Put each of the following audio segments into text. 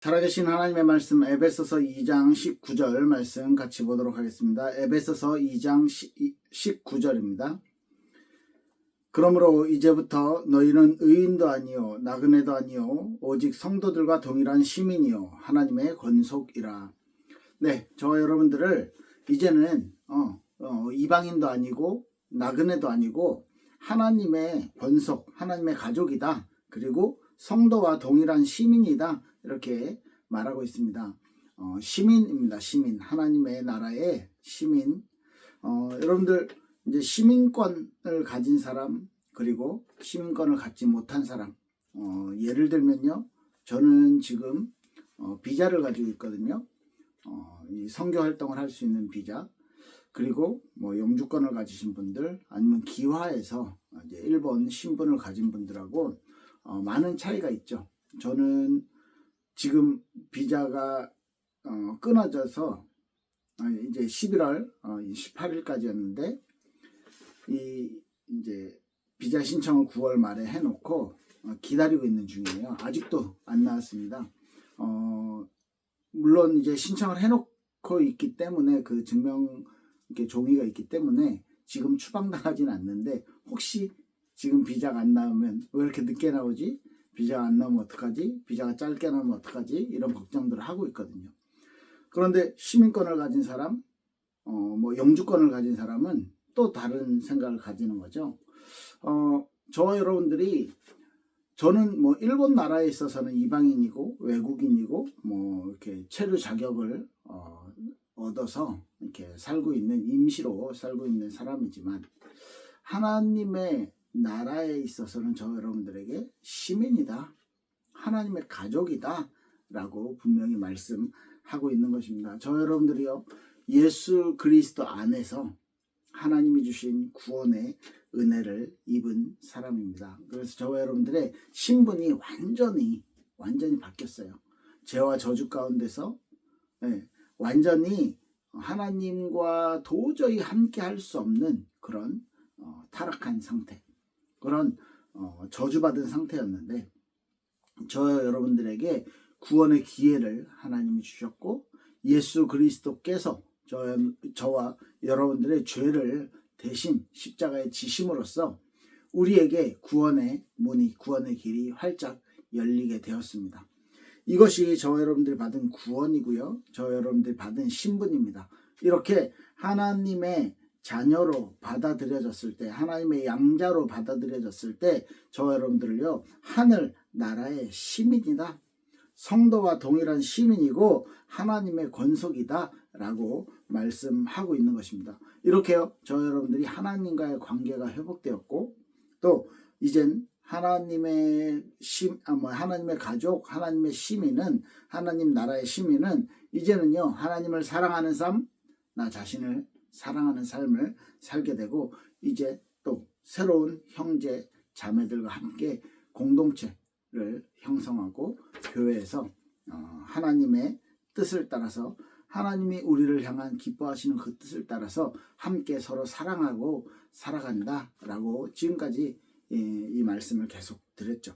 살아계신 하나님의 말씀 에베소서 2장 19절 말씀 같이 보도록 하겠습니다. 에베소서 2장 19절입니다. 그러므로 이제부터 너희는 의인도 아니요 나그네도 아니요 오직 성도들과 동일한 시민이요 하나님의 권속이라. 네, 저와 여러분들을 이제는 이방인도 아니고 나그네도 아니고 하나님의 권속, 하나님의 가족이다. 그리고 성도와 동일한 시민이다. 이렇게 말하고 있습니다. 시민입니다. 시민. 하나님의 나라의 시민. 여러분들 이제 시민권을 가진 사람 그리고 시민권을 갖지 못한 사람. 예를 들면요. 저는 지금 비자를 가지고 있거든요. 이 선교 활동을 할 수 있는 비자. 그리고 영주권을 가지신 분들 아니면 기화에서 이제 일본 신분을 가진 분들하고 많은 차이가 있죠. 저는 지금 비자가 끊어져서 이제 11월 18일까지였는데 이제 비자 신청을 9월 말에 해놓고 기다리고 있는 중이에요. 아직도 안 나왔습니다. 물론 이제 신청을 해놓고 있기 때문에 그 증명 이렇게 종이가 있기 때문에 지금 추방당하지는 않는데 혹시 지금 비자가 안 나오면 왜 이렇게 늦게 나오지? 비자가 안 나오면 어떡하지? 비자가 짧게 나오면 어떡하지? 이런 걱정들을 하고 있거든요. 그런데 시민권을 가진 사람, 영주권을 가진 사람은 또 다른 생각을 가지는 거죠. 저와 여러분들이 저는 일본 나라에 있어서는 이방인이고 외국인이고 이렇게 체류 자격을 얻어서 이렇게 살고 있는 임시로 살고 있는 사람이지만 하나님의 나라에 있어서는 저 여러분들에게 시민이다. 하나님의 가족이다. 라고 분명히 말씀하고 있는 것입니다. 저 여러분들이요. 예수 그리스도 안에서 하나님이 주신 구원의 은혜를 입은 사람입니다. 그래서 저와 여러분들의 신분이 완전히 바뀌었어요. 죄와 저주 가운데서 완전히 하나님과 도저히 함께 할 수 없는 그런 타락한 상태, 그런 저주받은 상태였는데 저 여러분들에게 구원의 기회를 하나님이 주셨고 예수 그리스도께서 저와 여러분들의 죄를 대신 십자가에 지심으로써 우리에게 구원의 문이, 구원의 길이 활짝 열리게 되었습니다. 이것이 저와 여러분들이 받은 구원이고요. 저와 여러분들이 받은 신분입니다. 이렇게 하나님의 자녀로 받아들여졌을 때, 하나님의 양자로 받아들여졌을 때 저와 여러분들을요. 하늘 나라의 시민이다. 성도와 동일한 시민이고 하나님의 권속이다 라고 말씀하고 있는 것입니다. 이렇게요. 저와 여러분들이 하나님과의 관계가 회복되었고 또 이젠 하나님의 가족, 하나님의 시민은, 하나님 나라의 시민은 이제는요, 하나님을 사랑하는 삶, 나 자신을 사랑하는 삶을 살게 되고, 이제 또 새로운 형제, 자매들과 함께 공동체를 형성하고, 교회에서 하나님의 뜻을 따라서, 하나님이 우리를 향한 기뻐하시는 그 뜻을 따라서 함께 서로 사랑하고 살아간다 라고 지금까지 이 말씀을 계속 드렸죠.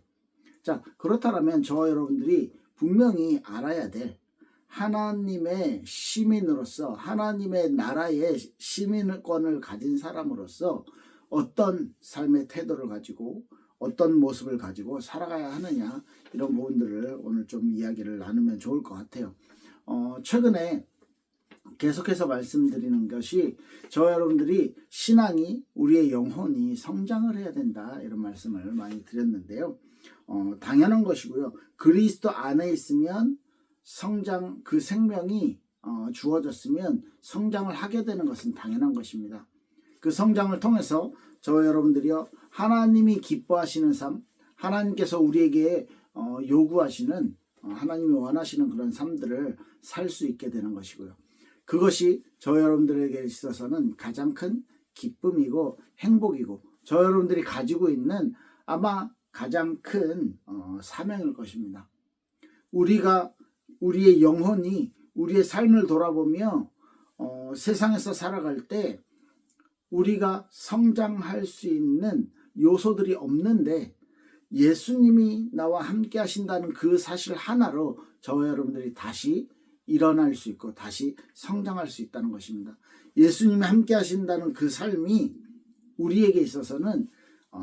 자, 그렇다면 저와 여러분들이 분명히 알아야 될 하나님의 시민으로서, 하나님의 나라의 시민권을 가진 사람으로서 어떤 삶의 태도를 가지고 어떤 모습을 가지고 살아가야 하느냐, 이런 부분들을 오늘 좀 이야기를 나누면 좋을 것 같아요. 최근에 계속해서 말씀드리는 것이 저와 여러분들이 신앙이, 우리의 영혼이 성장을 해야 된다, 이런 말씀을 많이 드렸는데요. 당연한 것이고요. 그리스도 안에 있으면 성장, 그 생명이 주어졌으면 성장을 하게 되는 것은 당연한 것입니다. 그 성장을 통해서 저와 여러분들이요, 하나님이 기뻐하시는 삶, 하나님께서 우리에게 요구하시는, 하나님이 원하시는 그런 삶들을 살 수 있게 되는 것이고요. 그것이 저 여러분들에게 있어서는 가장 큰 기쁨이고 행복이고 저 여러분들이 가지고 있는 아마 가장 큰 사명일 것입니다. 우리의 영혼이 우리의 삶을 돌아보며 세상에서 살아갈 때 우리가 성장할 수 있는 요소들이 없는데 예수님이 나와 함께 하신다는 그 사실 하나로 저와 여러분들이 다시 일어날 수 있고 다시 성장할 수 있다는 것입니다. 예수님이 함께 하신다는 그 삶이 우리에게 있어서는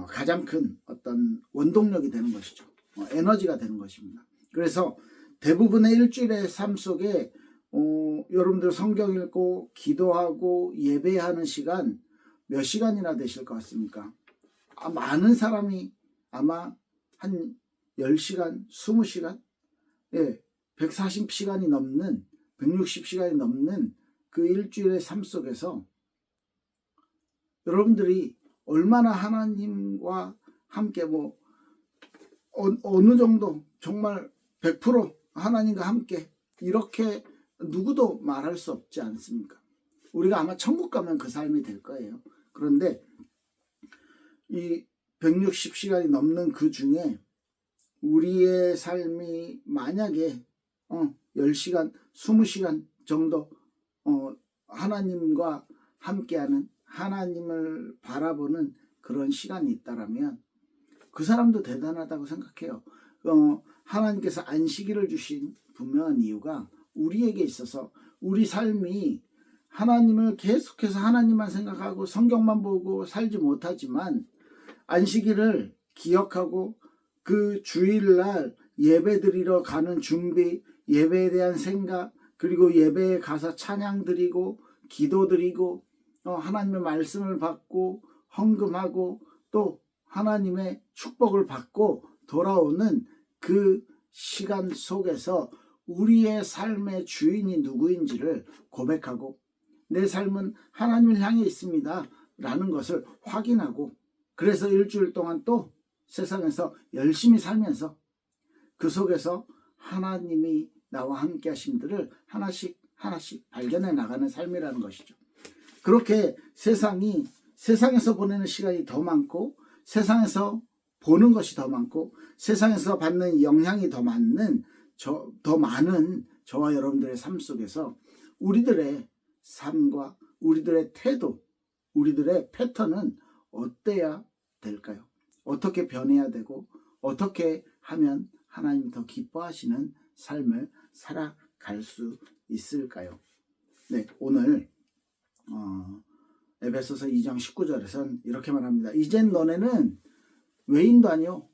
가장 큰 어떤 원동력이 되는 것이죠. 에너지가 되는 것입니다. 그래서 대부분의 일주일의 삶 속에 여러분들 성경 읽고 기도하고 예배하는 시간 몇 시간이나 되실 것 같습니까? 많은 사람이 아마 한 10시간, 20시간? 예, 140시간이 넘는, 160시간이 넘는 그 일주일의 삶 속에서 여러분들이 얼마나 하나님과 함께 어느 정도 정말 100% 하나님과 함께 이렇게 누구도 말할 수 없지 않습니까? 우리가 아마 천국 가면 그 삶이 될 거예요. 그런데 이 160시간이 넘는 그 중에 우리의 삶이 만약에 10시간, 20시간 정도 하나님과 함께하는, 하나님을 바라보는 그런 시간이 있다라면 그 사람도 대단하다고 생각해요. 하나님께서 안식일을 주신 분명한 이유가 우리에게 있어서 우리 삶이 하나님을 계속해서 하나님만 생각하고 성경만 보고 살지 못하지만 안식일을 기억하고 그 주일날 예배드리러 가는 준비, 예배에 대한 생각, 그리고 예배에 가서 찬양 드리고 기도 드리고 하나님의 말씀을 받고 헌금하고 또 하나님의 축복을 받고 돌아오는 그 시간 속에서 우리의 삶의 주인이 누구인지를 고백하고 내 삶은 하나님을 향해 있습니다 라는 것을 확인하고 그래서 일주일 동안 또 세상에서 열심히 살면서 그 속에서 하나님이 나와 함께 하심들을 하나씩 발견해 나가는 삶이라는 것이죠. 그렇게 세상에서 보내는 시간이 더 많고 세상에서 보는 것이 더 많고 세상에서 받는 영향이 더 많은 저와 여러분들의 삶 속에서 우리들의 삶과 우리들의 태도, 우리들의 패턴은 어때야 될까요? 어떻게 변해야 되고 어떻게 하면 하나님이 더 기뻐하시는 삶을 살아갈 수 있을까요? 네, 오늘 에베소서 2장 19절에서는 이렇게 말합니다. 이젠 너네는 외인도 아니요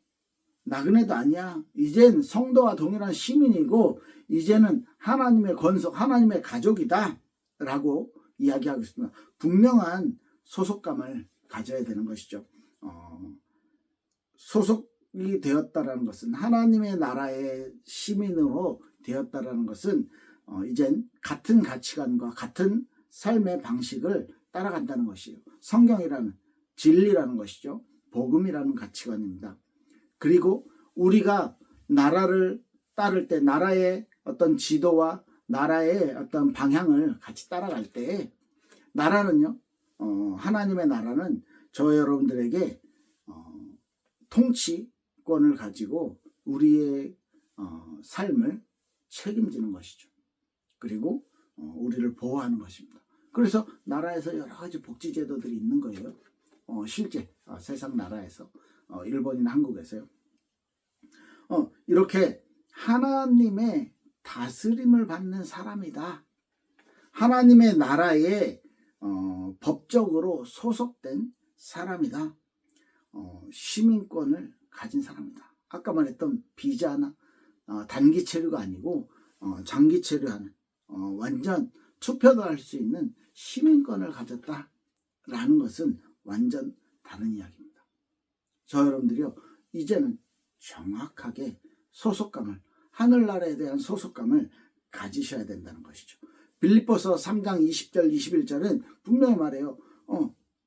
나그네도 아니야. 이젠 성도와 동일한 시민이고 이제는 하나님의 권속, 하나님의 가족이다 라고 이야기하고 있습니다. 분명한 소속감을 가져야 되는 것이죠. 소속이 되었다라는 것은 하나님의 나라의 시민으로 되었다라는 것은 이젠 같은 가치관과 같은 삶의 방식을 따라간다는 것이에요. 성경이라는 진리라는 것이죠. 복음이라는 가치관입니다. 그리고 우리가 나라를 따를 때 나라의 어떤 지도와 나라의 어떤 방향을 같이 따라갈 때 나라는요, 하나님의 나라는 저 여러분들에게 통치권을 가지고 우리의 삶을 책임지는 것이죠. 그리고 우리를 보호하는 것입니다. 그래서 나라에서 여러 가지 복지 제도들이 있는 거예요. 실제 세상 나라에서 일본이나 한국에서요. 이렇게 하나님의 다스림을 받는 사람이다. 하나님의 나라에 법적으로 소속된 사람이다. 시민권을 가진 사람이다. 아까 말했던 비자나 단기 체류가 아니고 장기 체류하는 완전 투표도 할 수 있는 시민권을 가졌다라는 것은 완전 다른 이야기입니다. 저 여러분들이요, 이제는 정확하게 소속감을, 하늘나라에 대한 소속감을 가지셔야 된다는 것이죠. 빌립보서 3장 20절 21절은 분명히 말해요.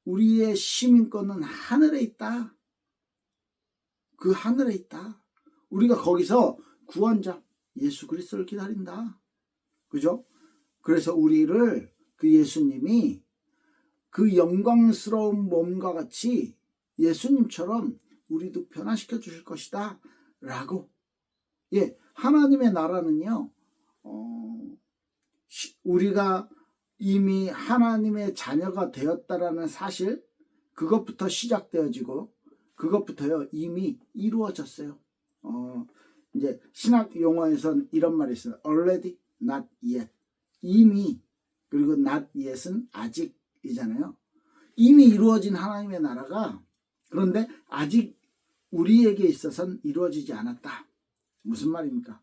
우리의 시민권은 하늘에 있다. 그 하늘에 있다. 우리가 거기서 구원자 예수 그리스도를 기다린다. 그죠? 그래서 우리를 그 예수님이 그 영광스러운 몸과 같이 예수님처럼 우리도 변화시켜 주실 것이다 라고. 하나님의 나라는요, 우리가 이미 하나님의 자녀가 되었다라는 사실, 그것부터 시작되어지고 그것부터요 이미 이루어졌어요. 이제 신학 용어에선 이런 말이 있어요. already, not yet. 이미, 그리고 not yet은 아직이잖아요. 이미 이루어진 하나님의 나라가, 그런데 아직 우리에게 있어서는 이루어지지 않았다. 무슨 말입니까?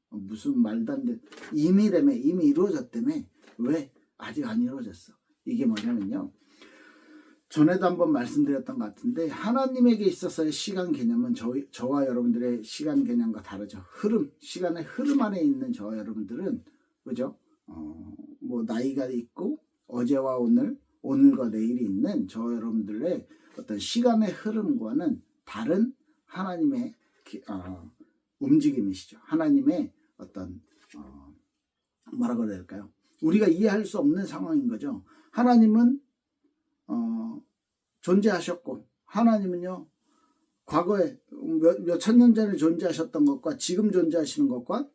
무슨 말도 안 돼. 이미 이루어졌다며. 왜 아직 안 이루어졌어? 이게 뭐냐면요, 전에도 한번 말씀드렸던 것 같은데, 하나님에게 있어서의 시간 개념은 저와 여러분들의 시간 개념과 다르죠. 시간의 흐름 안에 있는 저와 여러분들은, 그죠? 뭐 나이가 있고 어제와 오늘과 내일이 있는 저와 여러분들의 어떤 시간의 흐름과는 다른 하나님의 움직임이시죠. 하나님의 어떤 뭐라고 해야 될까요? 우리가 이해할 수 없는 상황인 거죠. 하나님은 존재하셨고, 하나님은요, 과거에 몇 천 년 전에 존재하셨던 것과 지금 존재하시는 것과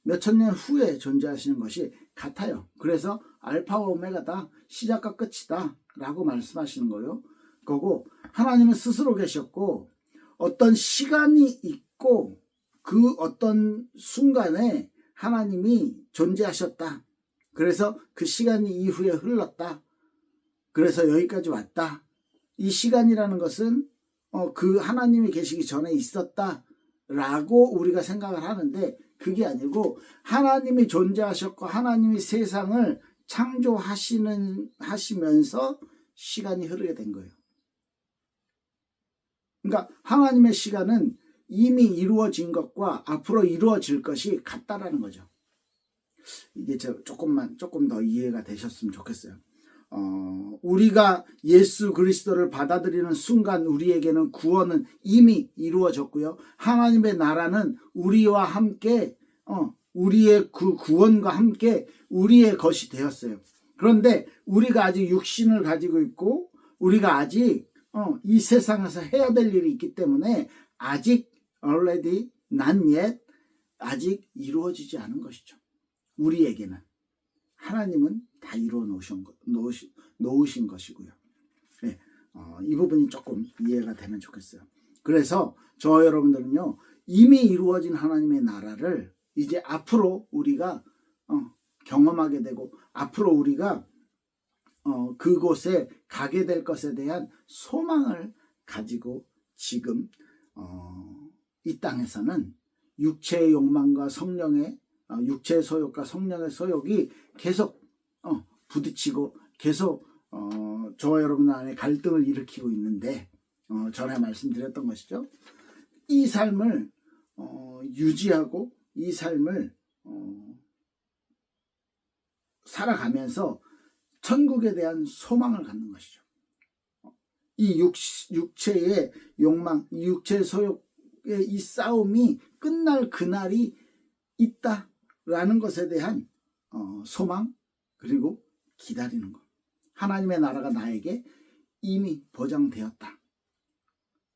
몇 천 년 후에 존재하시는 것이 같아요. 그래서 알파와 오메가다, 시작과 끝이다 라고 말씀하시는 거예요. 그거고, 하나님은 스스로 계셨고, 어떤 시간이 있고 그 어떤 순간에 하나님이 존재하셨다. 그래서 그 시간이 이후에 흘렀다. 그래서 여기까지 왔다. 이 시간이라는 것은 그 하나님이 계시기 전에 있었다 라고 우리가 생각을 하는데, 그게 아니고 하나님이 존재하셨고 하나님이 세상을 하시면서 시간이 흐르게 된 거예요. 그러니까 하나님의 시간은 이미 이루어진 것과 앞으로 이루어질 것이 같다라는 거죠. 이게 조금 더 이해가 되셨으면 좋겠어요. 우리가 예수 그리스도를 받아들이는 순간 우리에게는 구원은 이미 이루어졌고요. 하나님의 나라는 우리와 함께 우리의 그 구원과 함께 우리의 것이 되었어요. 그런데 우리가 아직 육신을 가지고 있고 우리가 아직 이 세상에서 해야 될 일이 있기 때문에 아직 already not yet, 아직 이루어지지 않은 것이죠. 우리에게는. 하나님은 다 이루어 놓으신 것이고요. 네, 이 부분이 조금 이해가 되면 좋겠어요. 그래서 저 여러분들은요, 이미 이루어진 하나님의 나라를 이제 앞으로 우리가 경험하게 되고, 앞으로 우리가 그곳에 가게 될 것에 대한 소망을 가지고 지금 이 땅에서는 육체의 욕망과 성령의 육체의 소욕과 성령의 소욕이 계속 부딪히고 계속 저와 여러분 안에 갈등을 일으키고 있는데, 전에 말씀드렸던 것이죠. 이 삶을 유지하고 이 삶을 살아가면서 천국에 대한 소망을 갖는 것이죠. 이 육체의 욕망, 이 육체의 소욕의 이 싸움이 끝날 그날이 있다라는 것에 대한 소망, 그리고 기다리는 것. 하나님의 나라가 나에게 이미 보장되었다.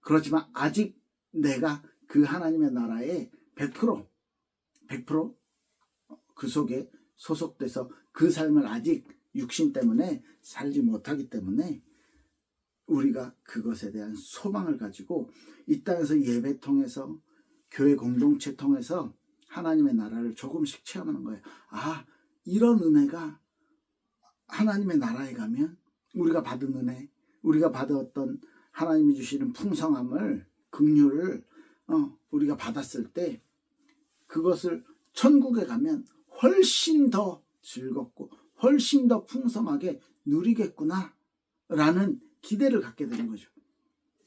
그렇지만 아직 내가 그 하나님의 나라에 100% 그 속에 소속돼서 그 삶을 아직 육신 때문에 살지 못하기 때문에 우리가 그것에 대한 소망을 가지고 이 땅에서 예배 통해서 교회 공동체 통해서 하나님의 나라를 조금씩 체험하는 거예요. 이런 은혜가 하나님의 나라에 가면 우리가 받은 은혜, 우리가 받았던 하나님이 주시는 풍성함을, 긍휼을 우리가 받았을 때 그것을 천국에 가면 훨씬 더 즐겁고 훨씬 더 풍성하게 누리겠구나 라는 기대를 갖게 되는 거죠.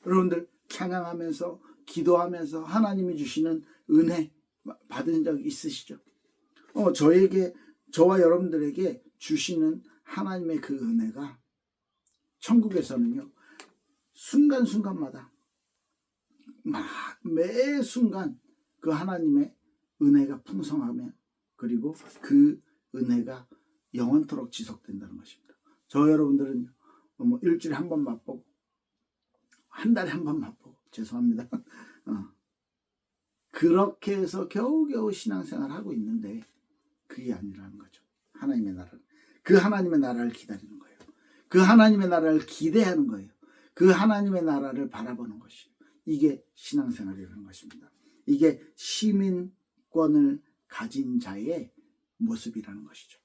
여러분들 찬양하면서 기도하면서 하나님이 주시는 은혜 받은 적 있으시죠? 저와 여러분들에게 주시는 하나님의 그 은혜가 천국에서는요, 순간순간마다 매 순간 그 하나님의 은혜가 풍성하며, 그리고 그 은혜가 영원토록 지속된다는 것입니다. 저 여러분들은 일주일에 한 번 맛보고 한 달에 한 번 맛보고, 죄송합니다. 그렇게 해서 겨우겨우 신앙생활 하고 있는데 그게 아니라는 거죠. 하나님의 나라를, 그 하나님의 나라를 기다리는 거예요. 그 하나님의 나라를 기대하는 거예요. 그 하나님의 나라를 바라보는 것이, 이게 신앙생활이라는 것입니다. 이게 시민권을 가진 자의 모습이라는 것이죠.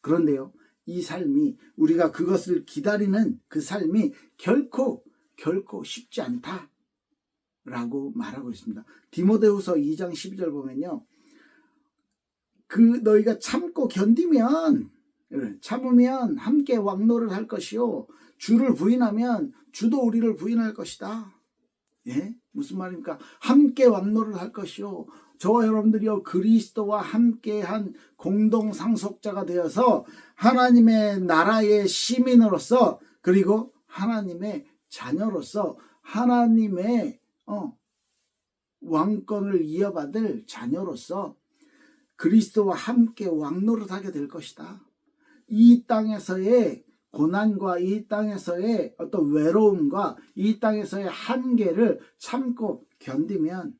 그런데요, 이 삶이 우리가 그것을 기다리는 그 삶이 결코 쉽지 않다라고 말하고 있습니다. 디모데후서 2장 12절 보면요, 너희가 참고 견디면 참으면 함께 왕노를 할 것이요 주를 부인하면 주도 우리를 부인할 것이다. 예? 무슨 말입니까? 함께 왕노를 할 것이요, 저와 여러분들이요 그리스도와 함께한 공동 상속자가 되어서 하나님의 나라의 시민으로서, 그리고 하나님의 자녀로서 하나님의 왕권을 이어받을 자녀로서 그리스도와 함께 왕노릇하게 될 것이다. 이 땅에서의 고난과 이 땅에서의 어떤 외로움과 이 땅에서의 한계를 참고 견디면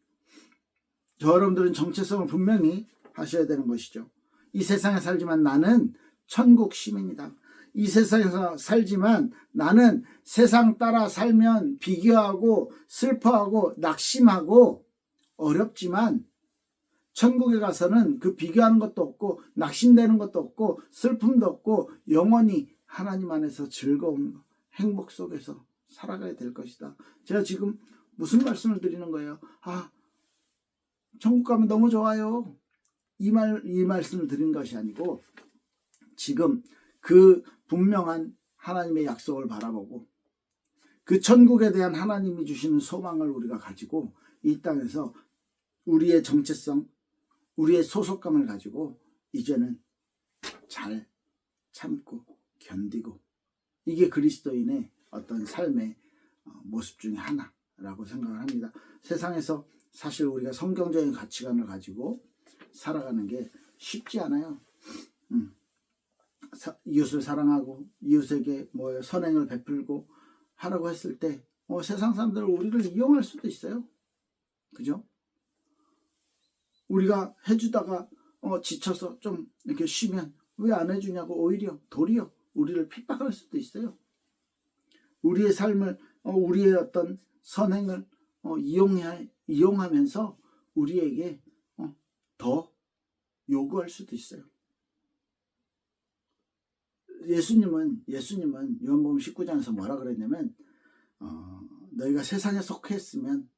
여러분들은 정체성을 분명히 하셔야 되는 것이죠. 이 세상에 살지만 나는 천국 시민이다. 이 세상에서 살지만 나는 세상 따라 살면 비교하고 슬퍼하고 낙심하고 어렵지만 천국에 가서는 그 비교하는 것도 없고 낙심되는 것도 없고 슬픔도 없고 영원히 하나님 안에서 즐거움, 행복 속에서 살아가야 될 것이다. 제가 지금 무슨 말씀을 드리는 거예요? 천국 가면 너무 좋아요. 이 말씀을 드린 것이 아니고, 지금 그 분명한 하나님의 약속을 바라보고 그 천국에 대한 하나님이 주시는 소망을 우리가 가지고 이 땅에서 우리의 정체성, 우리의 소속감을 가지고 이제는 잘 참고 견디고, 이게 그리스도인의 어떤 삶의 모습 중에 하나라고 생각을 합니다. 세상에서 사실 우리가 성경적인 가치관을 가지고 살아가는 게 쉽지 않아요. 이웃을 사랑하고 이웃에게 선행을 베풀고 하라고 했을 때 세상 사람들은 우리를 이용할 수도 있어요. 그죠? 우리가 해주다가 지쳐서 좀 이렇게 쉬면 왜 안 해주냐고 오히려 도리어 우리를 핍박할 수도 있어요. 우리의 삶을 우리의 어떤 선행을 이용하면서 우리에게 더 요구할 수도 있어요. 예수님은 요한복음 19장에서 뭐라 그랬냐면 너희가 세상에 속했으면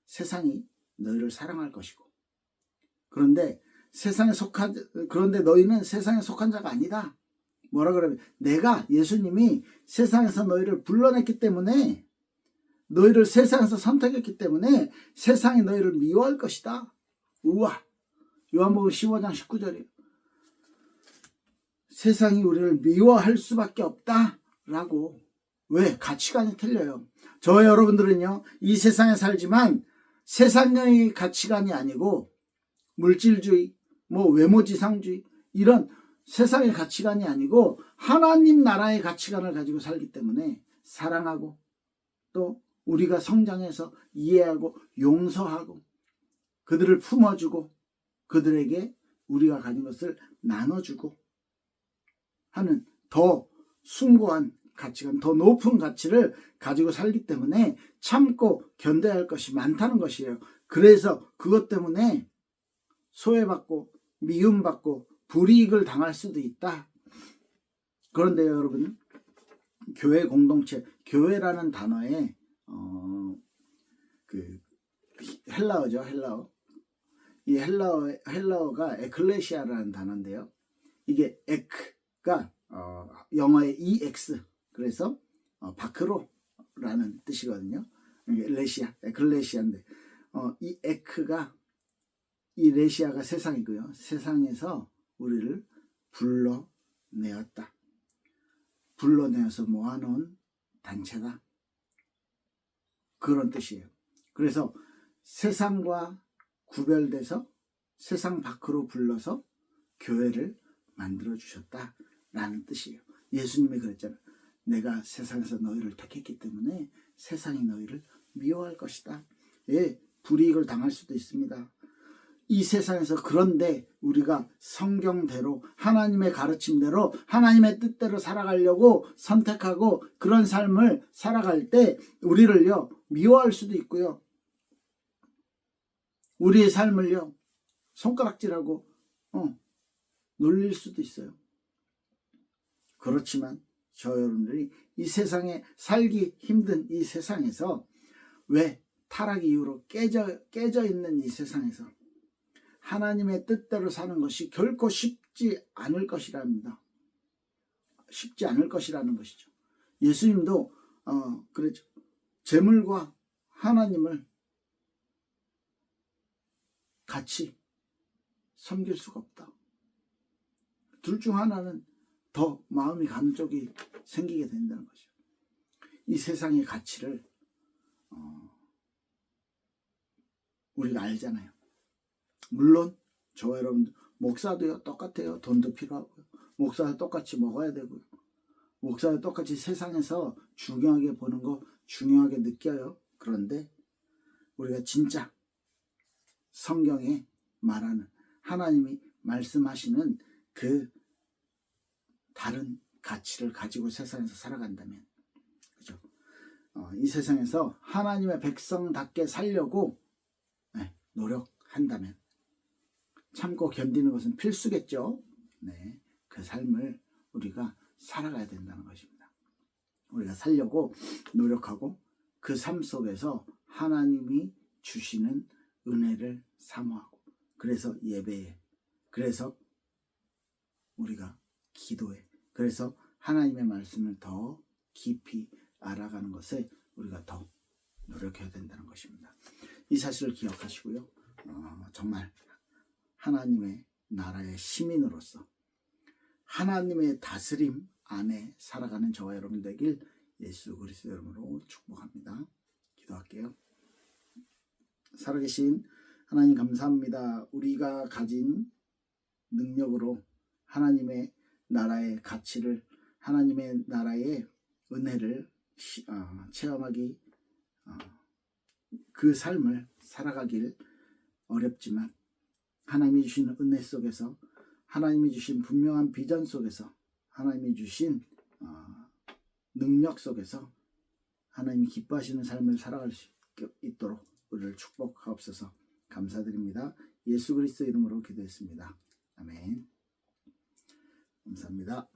세상이 너희를 사랑할 것이고, 그런데 너희는 세상에 속한 자가 아니다. 뭐라 그러면 예수님이 세상에서 너희를 불러냈기 때문에, 너희를 세상에서 선택했기 때문에 세상이 너희를 미워할 것이다. 우와, 요한복음 15장 19절이에요. 세상이 우리를 미워할 수밖에 없다라고. 왜? 가치관이 틀려요. 저와 여러분들은요, 이 세상에 살지만 세상의 가치관이 아니고 물질주의, 외모지상주의, 이런 세상의 가치관이 아니고 하나님 나라의 가치관을 가지고 살기 때문에 사랑하고, 또 우리가 성장해서 이해하고 용서하고 그들을 품어주고 그들에게 우리가 가진 것을 나눠주고 하는 더 숭고한 가치관, 더 높은 가치를 가지고 살기 때문에 참고 견뎌야 할 것이 많다는 것이에요. 그래서 그것 때문에 소외받고 미움받고 불이익을 당할 수도 있다. 그런데 여러분, 교회 공동체, 교회라는 단어에 헬라어죠, 헬라어. 이 헬라어가 에클레시아라는 단어인데요. 이게 에크가 영어의 EX, 그래서 밖으로라는 뜻이거든요. 에클레시아인데 이 에크가, 이 레시아가 세상이고요. 세상에서 우리를 불러내었다. 불러내어서 모아놓은 단체다. 그런 뜻이에요. 그래서 세상과 구별돼서 세상 밖으로 불러서 교회를 만들어주셨다라는 뜻이에요. 예수님이 그랬잖아요. 내가 세상에서 너희를 택했기 때문에 세상이 너희를 미워할 것이다. 예, 불이익을 당할 수도 있습니다. 이 세상에서, 그런데 우리가 성경대로 하나님의 가르침대로 하나님의 뜻대로 살아가려고 선택하고 그런 삶을 살아갈 때 우리를요 미워할 수도 있고요, 우리의 삶을요 손가락질하고 놀릴 수도 있어요. 그렇지만 저 여러분들이 이 세상에 살기 힘든 이 세상에서, 왜 타락 이후로 깨져 있는 이 세상에서 하나님의 뜻대로 사는 것이 결코 쉽지 않을 것이랍니다. 쉽지 않을 것이라는 것이죠. 예수님도 그랬죠. 재물과 하나님을 같이 섬길 수가 없다. 둘 중 하나는 더 마음이 가는 쪽이 생기게 된다는 거죠. 이 세상의 가치를 우리가 알잖아요. 물론 저 여러분들 목사도요 똑같아요. 돈도 필요하고요. 목사도 똑같이 먹어야 되고요. 목사도 똑같이 세상에서 중요하게 보는 거 중요하게 느껴요. 그런데 우리가 진짜 성경에 말하는, 하나님이 말씀하시는 그 다른 가치를 가지고 세상에서 살아간다면, 그죠? 이 세상에서 하나님의 백성답게 살려고 노력한다면, 참고 견디는 것은 필수겠죠. 네, 그 삶을 우리가 살아가야 된다는 것입니다. 우리가 살려고 노력하고 그 삶 속에서 하나님이 주시는 은혜를 사모하고, 그래서 예배에, 그래서 우리가 기도에, 그래서 하나님의 말씀을 더 깊이 알아가는 것에 우리가 더 노력해야 된다는 것입니다. 이 사실을 기억하시고요. 정말 하나님의 나라의 시민으로서 하나님의 다스림 안에 살아가는 저와 여러분 되길 예수 그리스도 이름으로 축복합니다. 기도할게요. 살아계신 하나님 감사합니다. 우리가 가진 능력으로 하나님의 나라의 가치를, 하나님의 나라의 은혜를 체험하기, 그 삶을 살아가길 어렵지만, 하나님이 주신 은혜 속에서, 하나님이 주신 분명한 비전 속에서, 하나님이 주신 능력 속에서 하나님이 기뻐하시는 삶을 살아갈 수 있도록 우리를 축복하옵소서. 감사드립니다. 예수 그리스도 이름으로 기도했습니다. 아멘. 감사합니다.